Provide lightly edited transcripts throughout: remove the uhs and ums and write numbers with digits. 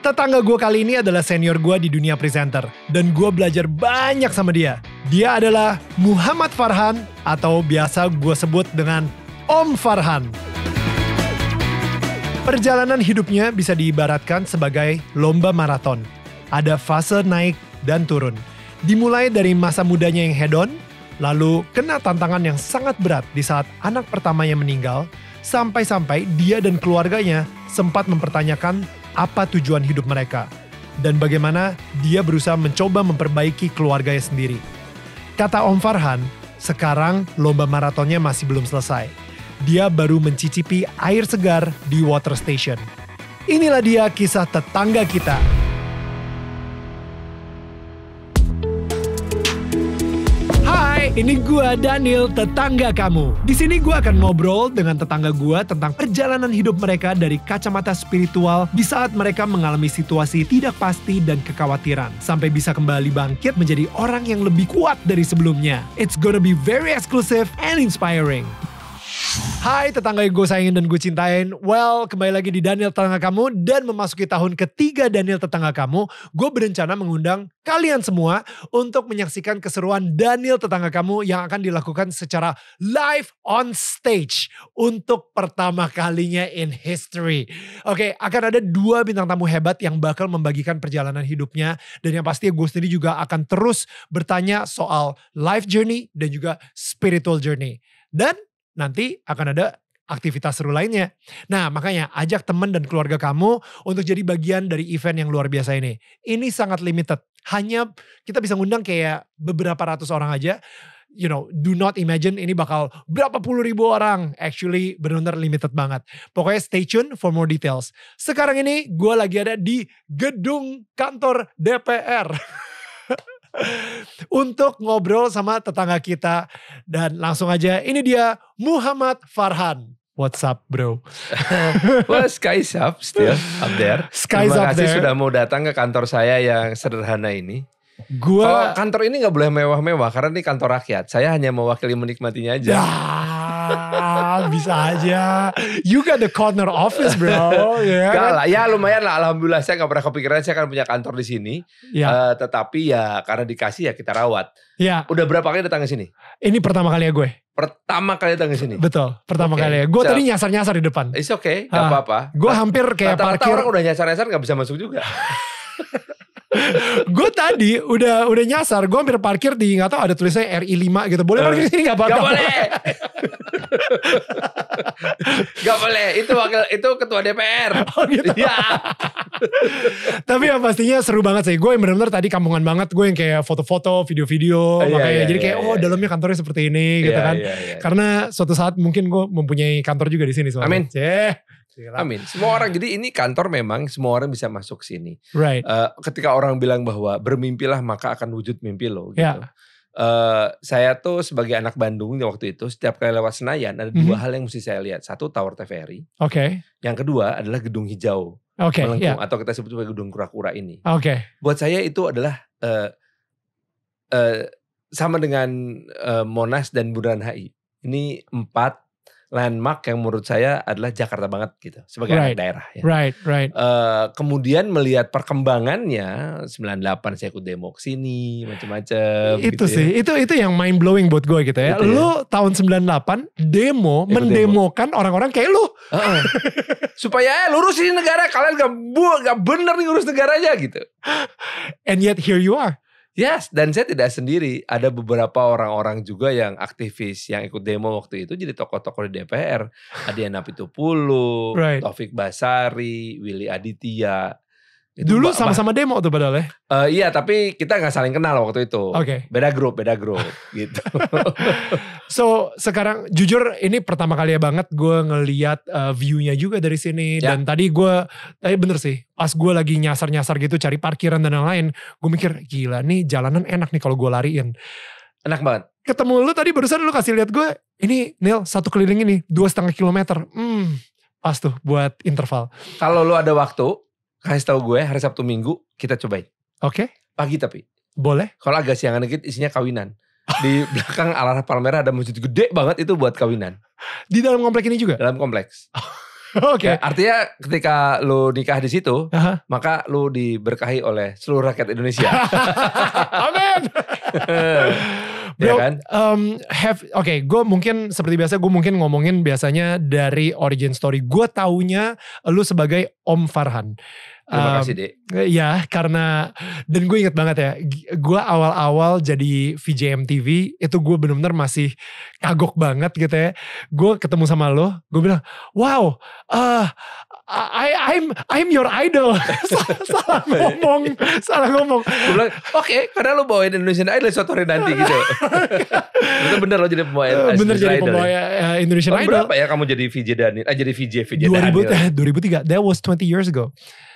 Tetangga gue kali ini adalah senior gue di dunia presenter. Dan gue belajar banyak sama dia. Dia adalah Muhammad Farhan atau biasa gue sebut dengan Om Farhan. Perjalanan hidupnya bisa diibaratkan sebagai lomba maraton. Ada fase naik dan turun. Dimulai dari masa mudanya yang hedon, lalu kena tantangan yang sangat berat di saat anak pertamanya meninggal, sampai-sampai dia dan keluarganya sempat mempertanyakan apa tujuan hidup mereka, dan bagaimana dia berusaha mencoba memperbaiki keluarganya sendiri. Kata Om Farhan, sekarang lomba maratonnya masih belum selesai. Dia baru mencicipi air segar di water station. Inilah dia kisah tetangga kita. Ini gua Daniel, tetangga kamu. Di sini gua akan ngobrol dengan tetangga gua tentang perjalanan hidup mereka dari kacamata spiritual di saat mereka mengalami situasi tidak pasti dan kekhawatiran, sampai bisa kembali bangkit menjadi orang yang lebih kuat dari sebelumnya. It's gonna be very exclusive and inspiring. Hai tetangga yang gue sayangin dan gue cintain. Well, kembali lagi di Daniel Tetangga Kamu. Dan memasuki tahun ketiga Daniel Tetangga Kamu, gue berencana mengundang kalian semua untuk menyaksikan keseruan Daniel Tetangga Kamu yang akan dilakukan secara live on stage untuk pertama kalinya in history. Oke, akan ada 2 bintang tamu hebat yang bakal membagikan perjalanan hidupnya. Dan yang pasti gue sendiri juga akan terus bertanya soal life journey dan juga spiritual journey. Dan nanti akan ada aktivitas seru lainnya. Nah, makanya ajak teman dan keluarga kamu untuk jadi bagian dari event yang luar biasa ini. Ini sangat limited. Hanya kita bisa ngundang kayak beberapa ratus orang aja. You know, do not imagine ini bakal berapa puluh ribu orang. Actually, benar-benar limited banget. Pokoknya stay tune for more details. Sekarang ini gue lagi ada di gedung kantor DPR. Untuk ngobrol sama tetangga kita. Dan langsung aja, ini dia Muhammad Farhan. What's up bro? Well, sky's up still up there. Terima kasih sudah mau datang ke kantor saya yang sederhana ini. Kalau kantor ini gak boleh mewah-mewah karena ini kantor rakyat. Saya hanya mewakili menikmatinya aja. Bisa aja. You got the corner office bro. Gak lah, ya lumayan lah. Alhamdulillah saya gak pernah kepikiran saya akan punya kantor di sini. Tetapi ya karena dikasih ya kita rawat. Udah berapa kali datang ke sini? Ini pertama kali ya gue. Pertama kali datang ke sini? Betul, pertama kali ya. Gue tadi nyasar-nyasar di depan. It's okay, gak apa-apa. Gue hampir kayak parkir. Orang udah nyasar-nyasar gak bisa masuk juga. Gue tadi udah nyasar, gue hampir parkir di nggak tahu ada tulisannya RI 5 gitu. Boleh parkir di sini nggak apa-apa? Gak boleh. Gak boleh. Itu ketua DPR. Oh gitu. Ya. Tapi yang pastinya seru banget sih. Gue yang benar-benar tadi kampungan banget. Gue yang kayak foto-foto, video-video. Makanya jadi kayak dalamnya kantornya seperti ini gitu kan. Karena suatu saat mungkin gue mempunyai kantor juga di sini. Amin. Amin. Semua orang, jadi ini kantor memang semua orang bisa masuk sini. Right. Ketika orang bilang bahwa bermimpilah maka akan wujud mimpi lo. Gitu. Saya tuh sebagai anak Bandung waktu itu setiap kali lewat Senayan ada 2 hal yang mesti saya lihat. Satu, Tower TVRI. Yang kedua adalah gedung hijau. Melengkung atau kita sebut sebagai gedung kura-kura ini. Buat saya itu adalah sama dengan Monas dan Bundaran HI. Ini 4 landmark yang menurut saya adalah Jakarta banget gitu sebagai anak daerah ya. Right. Kemudian melihat perkembangannya 98 saya ikut demo kesini macam-macam. Itu gitu sih ya. itu yang mind blowing buat gue gitu ya. Lu tahun 98 mendemokan orang-orang kayak lu. Supaya lurusin negara, kalian gak bener nih ngurus negaranya gitu. And yet here you are. Yes, dan saya tidak sendiri. Ada beberapa orang-orang juga yang aktivis yang ikut demo waktu itu jadi tokoh-tokoh di DPR. Ada yang Napitupulu, Taufik Basari, Willy Aditya. Itu dulu sama-sama demo tuh padahal ya? Iya, tapi kita gak saling kenal waktu itu. Beda grup gitu. So sekarang jujur ini pertama kali ya banget gue ngeliat view-nya juga dari sini. Dan tadi bener sih. Pas gue lagi nyasar-nyasar gitu cari parkiran dan lain-lain. Gue mikir gila nih jalanan enak nih kalau gue lariin. Enak banget. Ketemu lu tadi barusan lu kasih lihat gue. Ini Neil 1 keliling ini 2,5 kilometer. Pas tuh buat interval. Kalau lu ada waktu, kasih tahu gue hari Sabtu Minggu kita cobain. Pagi tapi. Boleh. Kalau agak siangan dikit isinya kawinan. Di belakang Al-Araf Palmerah ada masjid gede banget itu buat kawinan. Di dalam komplek ini juga? Dalam kompleks. Oke. Ya, artinya ketika lu nikah di situ, maka lu diberkahi oleh seluruh rakyat Indonesia. Amin. Bro, ya kan? Oke, gue mungkin seperti biasa gue mungkin ngomongin biasanya dari origin story. Gue taunya lu sebagai Om Farhan. Terima kasih, Dek. Ya, karena dan gue inget banget ya, gue awal-awal jadi VJ MTV itu gue bener-bener masih kagok banget gitu ya. Gue ketemu sama lo, gue bilang, wow, I'm your idol. salah ngomong. Gue bilang, oke, karena lo bawain Indonesian Idol suatu hari nanti gitu. Itu bener lo jadi pembawa bener jadi pembawa Indonesian Idol. Berapa ya kamu jadi VJ Daniel? Jadi VJ 2003. That was 20 years ago.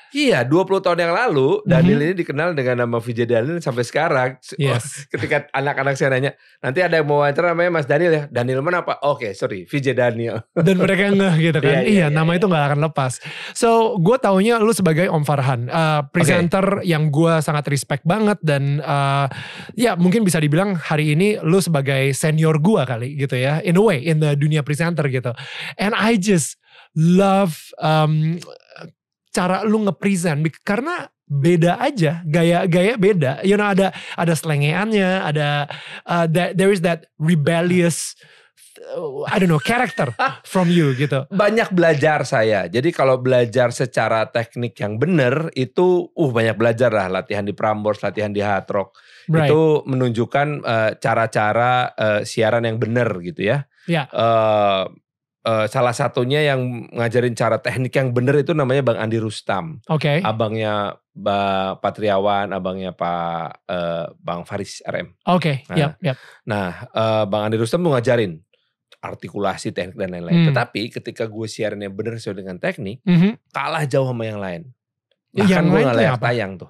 Iya, 20 tahun yang lalu Daniel ini dikenal dengan nama VJ Daniel sampai sekarang. Yes. Ketika anak-anak saya nanya, nanti ada yang mau wawancara namanya Mas Daniel ya. Daniel mana apa? Oke, sorry, VJ Daniel. Dan mereka ngeh gitu kan. Iya, nama itu gak akan lepas. So, gue taunya lu sebagai Om Farhan, presenter yang gue sangat respect banget dan ya mungkin bisa dibilang hari ini lu sebagai senior gue kali gitu ya. In a way, in the dunia presenter gitu. And I just love cara lu nge-present karena beda aja, gaya beda. You know, ada selengeannya, ada there is that rebellious I don't know character from you gitu. Banyak belajar saya. Jadi kalau belajar secara teknik yang benar itu banyak belajar lah, latihan di Prambors, latihan di Hard Rock. Right. Itu menunjukkan cara-cara siaran yang benar gitu ya. Yeah. Salah satunya yang ngajarin cara teknik yang bener itu namanya Bang Andi Rustam. Oke. Abangnya Pak Patriawan, abangnya Pak Bang Faris RM. Oke. Yep. Nah, Bang Andi Rustam tuh ngajarin artikulasi, teknik dan lain-lain. Tetapi ketika gue siarannya bener sesuai dengan teknik, kalah jauh sama yang lain. Bahkan gue nggak layak tayang tuh.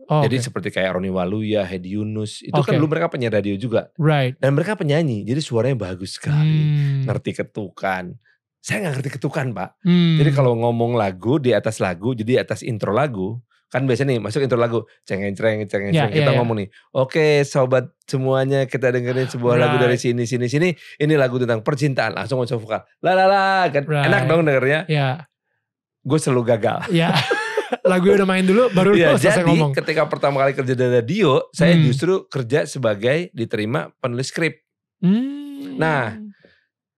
Jadi seperti kayak Roni Waluya, Hedi Yunus, itu kan dulu mereka penyiar radio juga. Right. Dan mereka penyanyi, jadi suaranya bagus sekali. Ngerti ketukan. Saya gak ngerti ketukan, Pak. Jadi kalau ngomong lagu, di atas lagu, jadi atas intro lagu, kan biasanya nih masuk intro lagu, cengeng-cengeng, kita ngomong nih. Oke, sobat semuanya, kita dengerin sebuah lagu dari sini. Ini lagu tentang percintaan, langsung masuk vokal. Kan enak dong dengernya. Gue selalu gagal. Lagu udah main dulu baru selesai ngomong. Jadi ketika pertama kali kerja di radio, saya justru kerja sebagai diterima penulis skrip. Nah,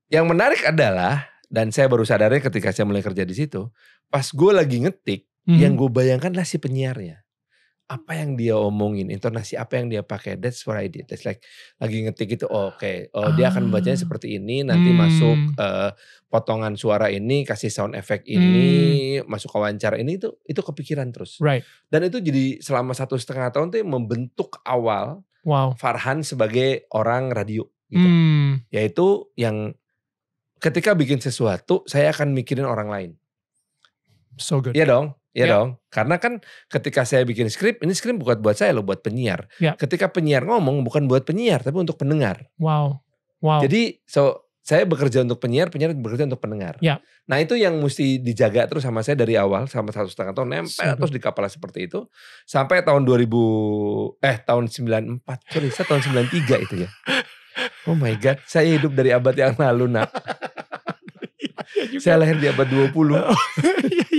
yang menarik adalah, dan saya baru sadarnya ketika saya mulai kerja di situ, pas gue lagi ngetik, yang gue bayangkan lah si penyiarnya. Apa yang dia omongin, intonasi apa yang dia pakai, that's what I did. That's like lagi ngetik itu, dia akan membacanya seperti ini, nanti masuk potongan suara ini, kasih sound effect ini, masuk wawancara ini, itu kepikiran terus. Right. Dan itu jadi selama 1,5 tahun tuh membentuk awal Farhan sebagai orang radio gitu. Yaitu yang ketika bikin sesuatu, saya akan mikirin orang lain. So good. Iya dong. Iya dong, karena kan ketika saya bikin skrip, ini skrip bukan buat saya loh, buat penyiar. Ketika penyiar ngomong bukan buat penyiar, tapi untuk pendengar. Wow. Jadi saya bekerja untuk penyiar bekerja untuk pendengar. Nah itu yang mesti dijaga terus sama saya dari awal, sama 1,5 tahun nempel terus di kepala seperti itu. Sampai tahun tahun 94, saya tahun 93 itu ya. Oh my God, saya hidup dari abad yang lalu nak. Saya lahir di abad 20.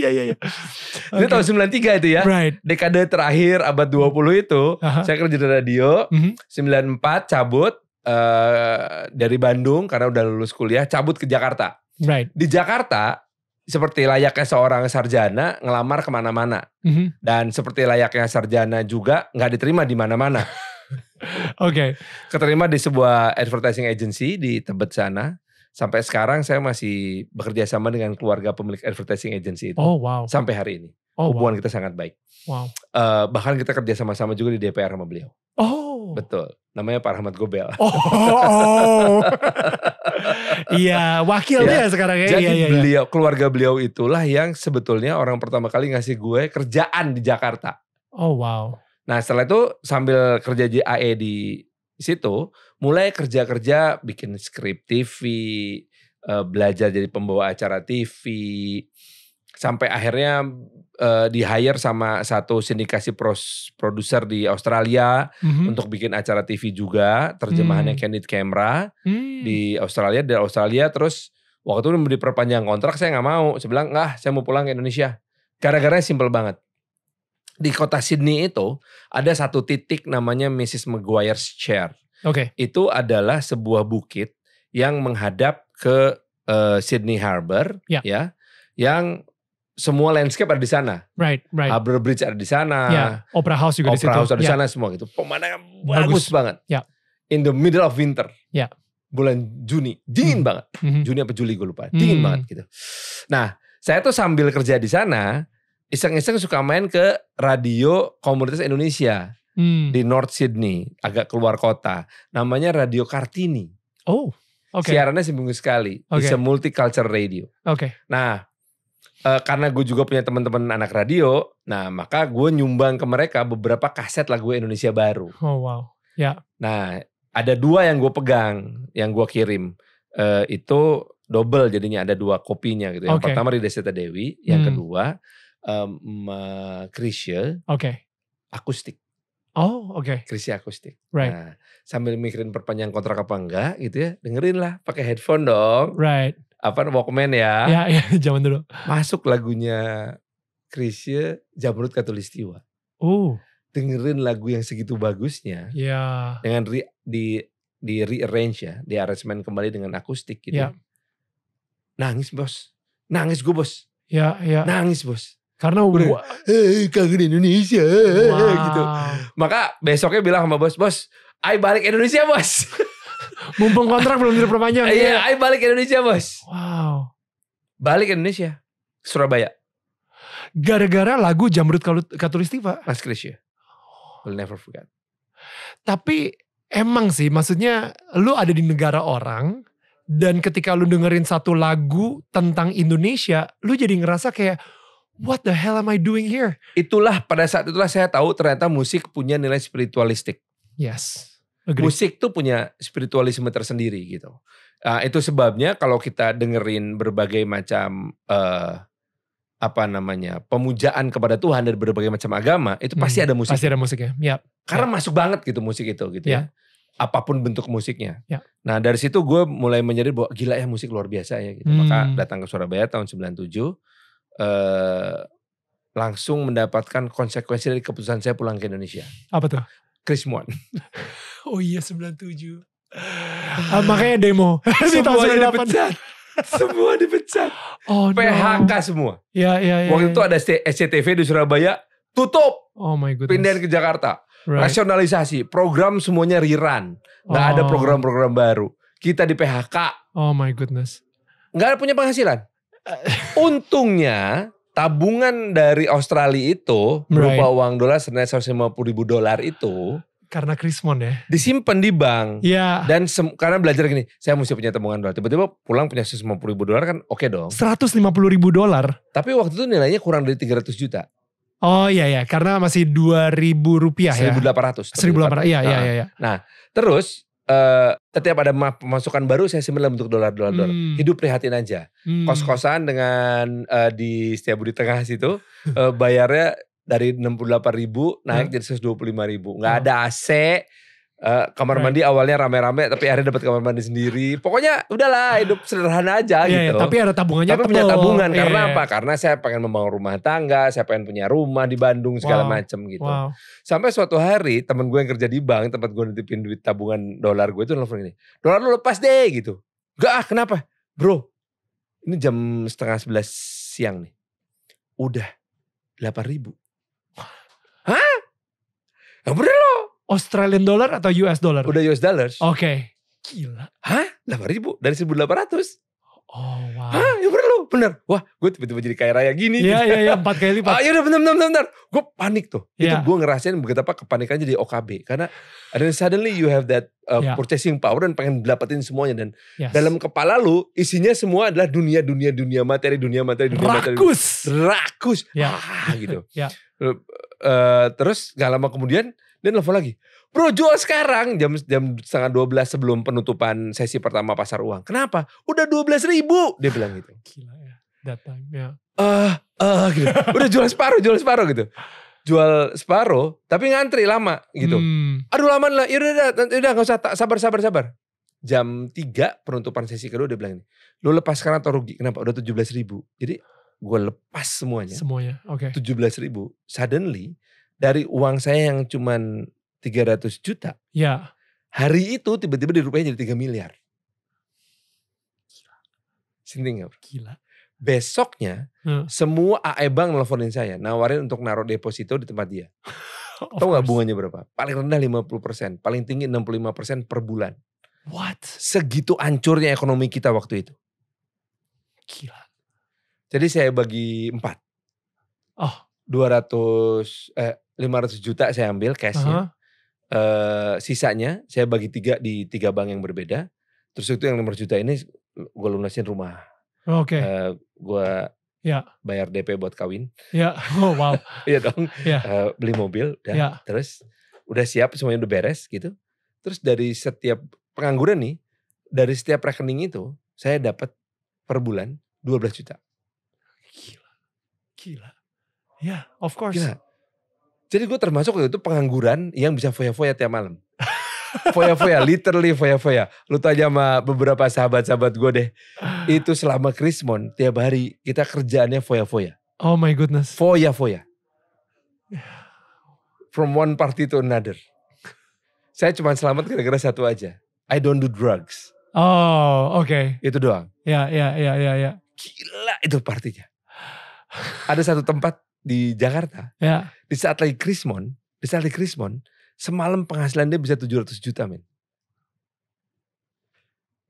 Iya. Ini tahun 93 itu ya. Right. Dekade terakhir abad 20 itu, saya kerja di radio. 94 cabut dari Bandung karena udah lulus kuliah, cabut ke Jakarta. Right. Di Jakarta, seperti layaknya seorang sarjana ngelamar kemana-mana. Dan seperti layaknya sarjana juga gak diterima di mana-mana. Oke. Keterima di sebuah advertising agency di Tebet sana. Sampai sekarang saya masih bekerja sama dengan keluarga pemilik advertising agency itu. Oh wow. Sampai hari ini. Hubungan kita sangat baik. Wow. Bahkan kita kerja sama-sama juga di DPR sama beliau. Oh. Betul. Namanya Pak Rahmat Gobel. Iya, wakilnya sekarang ya. Jadi keluarga beliau itulah yang sebetulnya orang pertama kali ngasih gue kerjaan di Jakarta. Oh wow. Nah setelah itu sambil kerja di AE di situ, mulai kerja-kerja bikin skrip TV, belajar jadi pembawa acara TV, sampai akhirnya di hire sama satu sindikasi produser di Australia untuk bikin acara TV juga, terjemahannya Candid Camera di Australia. Dari Australia terus Waktu itu diperpanjang kontrak saya nggak mau. Saya bilang, saya mau pulang ke Indonesia. Gara-gara simpel banget. Di kota Sydney itu ada satu titik namanya Mrs. Maguire's Chair. Itu adalah sebuah bukit yang menghadap ke Sydney Harbour, ya, yang semua landscape ada di sana. Right. Harbour Bridge ada di sana. Opera House juga di situ. Opera House ada di sana semua gitu. Pemandangan bagus banget. In the middle of winter. Bulan Juni, dingin banget. Juni apa Juli gue lupa. Dingin banget gitu. Nah, saya tuh sambil kerja di sana, iseng-iseng suka main ke radio komunitas Indonesia di North Sydney, agak keluar kota. Namanya Radio Kartini. Siarannya seminggu sekali. It's a multicultural radio. Nah, karena gue juga punya teman-teman anak radio, nah maka gue nyumbang ke mereka beberapa kaset lagu Indonesia baru. Nah, ada 2 yang gue pegang, yang gue kirim. Itu double jadinya, ada 2 kopinya gitu. Yang pertama Rida Seta Dewi, yang kedua Krisya akustik. Krisya akustik. Nah, sambil mikirin perpanjang kontrak apa enggak gitu ya, dengerin lah pakai headphone dong. Walkman ya. Ya, zaman dulu. Masuk lagunya Krisya, Jamrud Khatulistiwa. Dengerin lagu yang segitu bagusnya. Dengan di rearrange ya, di arrangement kembali dengan akustik gitu. Nangis bos. Nangis gue bos. Nangis bos. Karena kangen Indonesia gitu. Maka besoknya bilang sama bos, I balik Indonesia bos. Mumpung kontrak belum diperpanjang. Iya, I balik Indonesia bos. Wow. Balik Indonesia, Surabaya. Gara-gara lagu Jamrud Khatulistiwa. Mas Krisya. Will never forget. Tapi emang sih, maksudnya lu ada di negara orang, dan ketika lu dengerin satu lagu tentang Indonesia, lu jadi ngerasa kayak, what the hell am I doing here? Pada saat itulah saya tahu ternyata musik punya nilai spiritualistik. Yes. Agree. Musik tuh punya spiritualisme tersendiri gitu. Itu sebabnya kalau kita dengerin berbagai macam pemujaan kepada Tuhan dari berbagai macam agama, itu pasti ada musik. Pasti ada musiknya. Karena masuk banget gitu musik itu gitu ya. Apapun bentuk musiknya. Nah, dari situ gue mulai menyadari bahwa gila ya musik luar biasa ya gitu. Maka datang ke Surabaya tahun 97, langsung mendapatkan konsekuensi dari keputusan saya pulang ke Indonesia. Apa tuh? Chris Muan. Oh iya 97. Makanya demo. Semuanya dipecat. Semua dipecat. PHK semua. Waktu itu ada SCTV di Surabaya, tutup. Oh my goodness. Pindahin ke Jakarta. Rasionalisasi. Program semuanya rerun. Gak ada program-program baru. Kita di PHK. Oh my goodness. Gak punya penghasilan. Untungnya tabungan dari Australia itu berupa uang dolar senilai $150,000 itu. Karena Krismon ya. Disimpan di bank. Dan karena belajar gini, saya mesti punya tabungan dolar. Tiba-tiba pulang punya $150,000 kan oke dong. $150,000. Tapi waktu itu nilainya kurang dari 300 juta. Oh iya, karena masih $2,000 ya. 1.800. 1.800, iya. Nah terus setiap ada pemasukan baru saya simpan dalam bentuk dolar. Hidup prihatin aja. Kos-kosan dengan di Setiabudi Tengah situ bayarnya dari 68.000 naik jadi 125.000. Nggak ada AC. Kamar mandi awalnya rame-rame tapi akhirnya dapat kamar mandi sendiri. Pokoknya udahlah hidup sederhana aja gitu. Tapi ada tabungannya. Tapi punya tabungan karena apa? Karena saya pengen membangun rumah tangga, saya pengen punya rumah di Bandung segala macam gitu. Sampai suatu hari temen gue yang kerja di bank, tempat gue nitipin duit tabungan dolar gue itu nelfon gini, dolar lu lepas deh gitu. Enggak kenapa? Bro, ini jam 10:30 siang nih. Udah 8.000. Hah? Yang bener loh. Australian dollar atau US dollar? Udah US dollars. Oke. Gila. Hah? 8.000 dari 1.800. Oh wow. Hah? Ya bener loh, bener. Wah gue tiba-tiba jadi kaya raya gini. Iya, 4 kali lipat. Ya udah bener. Gue panik tuh. Itu gue ngerasain betapa kepanikan jadi OKB. Karena then suddenly you have that purchasing power dan pengen dapetin semuanya. Dan dalam kepala lu isinya semua adalah dunia materi. Rakus. Gitu. Terus gak lama kemudian dia nelfon lagi. Bro jual sekarang jam 11:30 sebelum penutupan sesi pertama pasar uang. Kenapa? Udah 12.000 dia bilang gitu. Gila ya. Datang ya. Gitu. Udah jual separuh gitu. Jual separuh tapi ngantri lama gitu. Aduh lama lah. Yaudah gak usah sabar. jam 3 penutupan sesi kedua dia bilang ini, lu lepas sekarang atau rugi? Kenapa? Udah 17.000. Jadi gue lepas semuanya. Oke. 17.000. Suddenly dari uang saya yang cuman 300 juta. Ya. Hari itu tiba-tiba dirubahnya jadi 3 miliar. Sinting gak? Gila. Besoknya semua AE Bank nelfonin saya, nawarin untuk naruh deposito di tempat dia. Tahu gak bunganya berapa? Paling rendah 50%, paling tinggi 65% per bulan. What? Segitu hancurnya ekonomi kita waktu itu. Gila. Jadi saya bagi 4. 500 juta saya ambil cashnya. Sisanya saya bagi 3 di 3 bank yang berbeda. Terus itu yang 500 juta ini gue lunasin rumah. Oke. Gue bayar DP buat kawin. Ya. Oh wow. Iya dong. Beli mobil. Terus udah siap, semuanya udah beres gitu. Terus dari setiap pengangguran nih, dari setiap rekening itu saya dapat per bulan 12 juta. Gila. Ya, of course. Gila. Jadi gue termasuk itu pengangguran yang bisa foya-foya tiap malam. Foya-foya, literally foya-foya. Lu tanya sama beberapa sahabat-sahabat gue deh. Itu selama Krismon, tiap hari kita kerjaannya foya-foya. Oh my goodness. Foya-foya. From one party to another. Saya cuma selamat gara-gara satu aja. I don't do drugs. Oh, oke. Itu doang. Ya. Gila itu partinya. Ada satu tempat di Jakarta. Ya. Di saat lagi Krismon, semalam penghasilan dia bisa 700 juta men.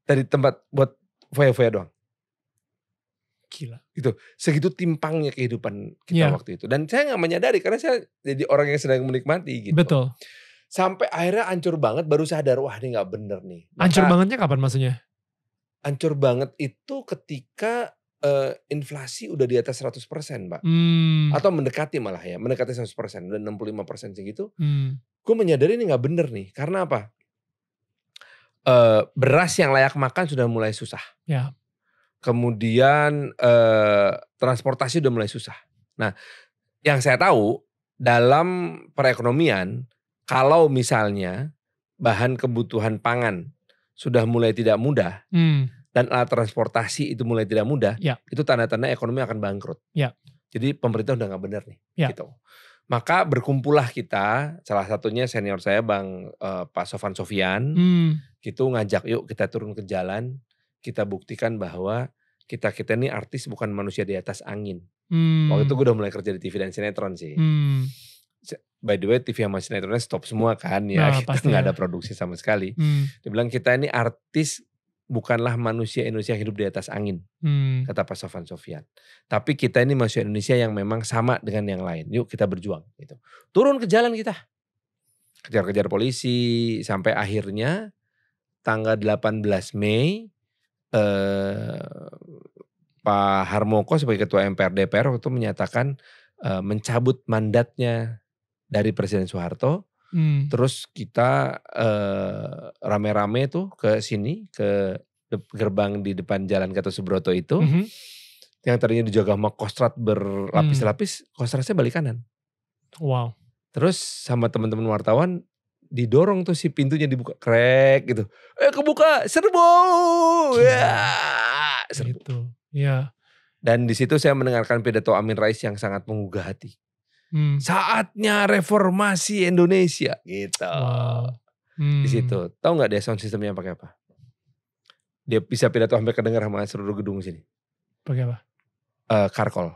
Dari tempat buat foya-foya doang. Gila. Itu segitu timpangnya kehidupan kita waktu itu. Dan saya gak menyadari karena saya jadi orang yang sedang menikmati gitu. Betul. Sampai akhirnya hancur banget baru sadar, wah ini gak bener nih. Hancur bangetnya kapan maksudnya? Hancur banget itu ketika inflasi udah di atas 100% Pak. Atau mendekati malah ya, mendekati 100%, udah 65% segitu. Gue menyadari ini gak bener nih, karena apa? Beras yang layak makan sudah mulai susah. Ya. Kemudian transportasi udah mulai susah. Nah yang saya tahu dalam perekonomian, kalau misalnya bahan kebutuhan pangan sudah mulai tidak mudah dan alat transportasi itu mulai tidak mudah, itu tanda-tanda ekonomi akan bangkrut. Jadi pemerintah udah gak bener nih. Gitu. Maka berkumpullah kita, salah satunya senior saya Pak Sofan Sofian, gitu ngajak yuk kita turun ke jalan, kita buktikan bahwa kita ini artis bukan manusia di atas angin. Waktu itu gue udah mulai kerja di TV dan sinetron sih. By the way TV sama sinetronnya stop semua kan ya, kita gak ada produksi sama sekali. Dia bilang kita ini artis bukanlah manusia Indonesia yang hidup di atas angin, kata Pak Sofan Sofian. Tapi kita ini manusia Indonesia yang memang sama dengan yang lain. Yuk kita berjuang. Gitu. Turun ke jalan kita, kejar-kejar polisi sampai akhirnya tanggal 18 Mei Pak Harmoko sebagai Ketua MPR DPR waktu itu menyatakan mencabut mandatnya dari Presiden Soeharto. Terus kita rame-rame tuh ke sini, ke gerbang di depan Jalan Gatot Subroto itu. Yang tadinya dijaga sama Kostrad berlapis-lapis, Kostrasnya balik kanan. Wow. Terus sama teman-teman wartawan didorong tuh si pintunya dibuka, krek gitu. Kebuka, serbu. Ya, serbu. Gitu. Ya. Dan di situ saya mendengarkan pidato Amin Rais yang sangat menggugah hati. Saatnya reformasi Indonesia gitu. Wow. Di situ. Tahu nggak dia sound systemnya pakai apa? Dia bisa pidato sampai kedengar sama seluruh gedung sini. Pakai apa? Karkol.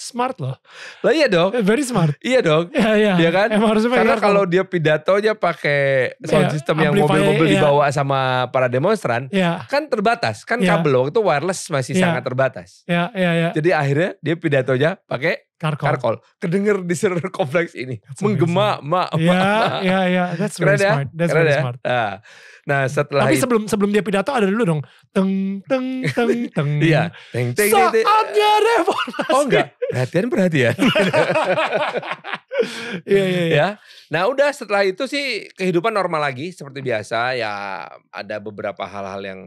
Smart loh. Lah iya dong. Very smart. Iya dong. Iya kan? Karena kalau dia pidatonya pakai sound system yang mobil-mobil dibawa sama para demonstran, kan terbatas. Kan kabel waktu itu wireless masih sangat terbatas. Jadi akhirnya dia pidatonya pakai karkol. Kedenger di seluruh kompleks ini. Menggema, Iya. That's very smart. That's very smart. Nah setelah tapi sebelum dia pidato ada dulu dong. Teng. Iya. Saatnya reformasi. Oh enggak. Perhatian. Iya. Nah udah setelah itu sih kehidupan normal lagi seperti biasa. Ya ada beberapa hal-hal yang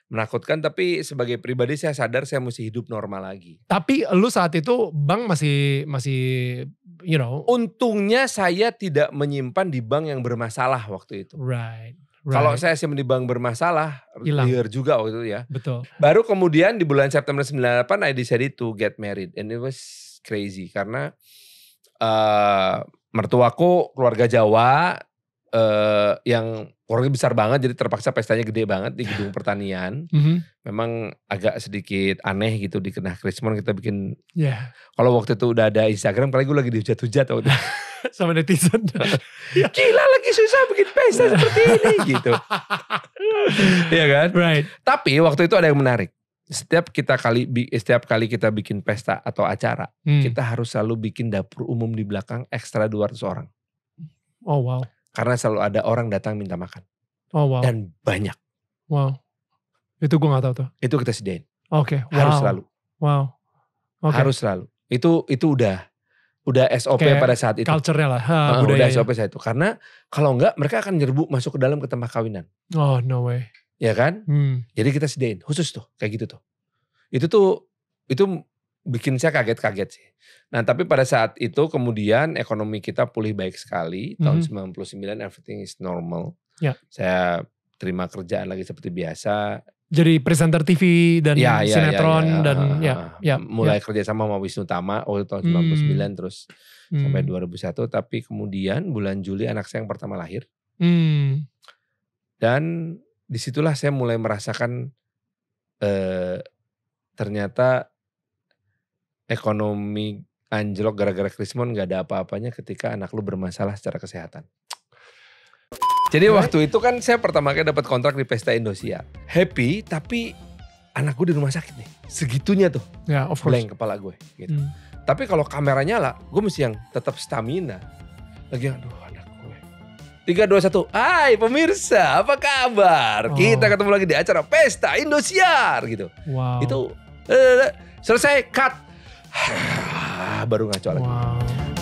menakutkan, tapi sebagai pribadi saya sadar saya mesti hidup normal lagi. Tapi lu saat itu bank masih you know. Untungnya saya tidak menyimpan di bank yang bermasalah waktu itu. Right. Kalau saya simpan di bank bermasalah, clear juga waktu itu ya. Betul. Baru kemudian di bulan September 98 I decided to get married and it was crazy karena mertuaku keluarga Jawa yang keluarga besar banget, jadi terpaksa pestanya gede banget di gedung pertanian. Memang agak sedikit aneh gitu di Kenah Krismon kita bikin. Kalau waktu itu udah ada Instagram, kali gue lagi dihujat-hujat waktu itu. Sama netizen. Gila lagi susah bikin pesta seperti ini gitu. Iya kan? Right. Tapi waktu itu ada yang menarik. Setiap kali kita bikin pesta atau acara, kita harus selalu bikin dapur umum di belakang ekstra 200 orang. Oh wow. Karena selalu ada orang datang minta makan. Oh wow. Dan banyak. Wow. Itu gue gak tahu tuh. Itu kita sediain. Oke. Wow. Harus selalu. Wow. Okay. Harus selalu. Itu udah SOP kayak pada saat itu. Culture-nya lah. Udah SOP saat itu. Karena kalau enggak mereka akan nyerbu masuk ke dalam ke tempat kawinan. Oh no way. Ya kan? Jadi kita sediain. Khusus tuh. Kayak gitu tuh. Itu bikin saya kaget-kaget sih. Nah tapi pada saat itu kemudian ekonomi kita pulih baik sekali. Tahun 99 everything is normal. Saya terima kerjaan lagi seperti biasa. Jadi presenter TV dan sinetron dan mulai kerja sama Wisnu Tama waktu tahun 99 terus sampai 2001. Tapi kemudian bulan Juli anak saya yang pertama lahir. Dan disitulah saya mulai merasakan ternyata ekonomi anjlok gara-gara Krismon gak ada apa-apanya ketika anak lu bermasalah secara kesehatan. Jadi waktu itu kan saya pertama kali dapat kontrak di Pesta Indosiar. Happy tapi anak gue di rumah sakit nih. Segitunya tuh. Ya, of course. Blank kepala gue gitu. Tapi kalau kamera nyala, gue mesti yang tetap stamina. Lagi aduh anak gue. 3, 2, 1. Hai pemirsa, apa kabar? Kita ketemu lagi di acara Pesta Indosiar gitu. Wow. Itu selesai cut. Baru ngaco lagi. Wow.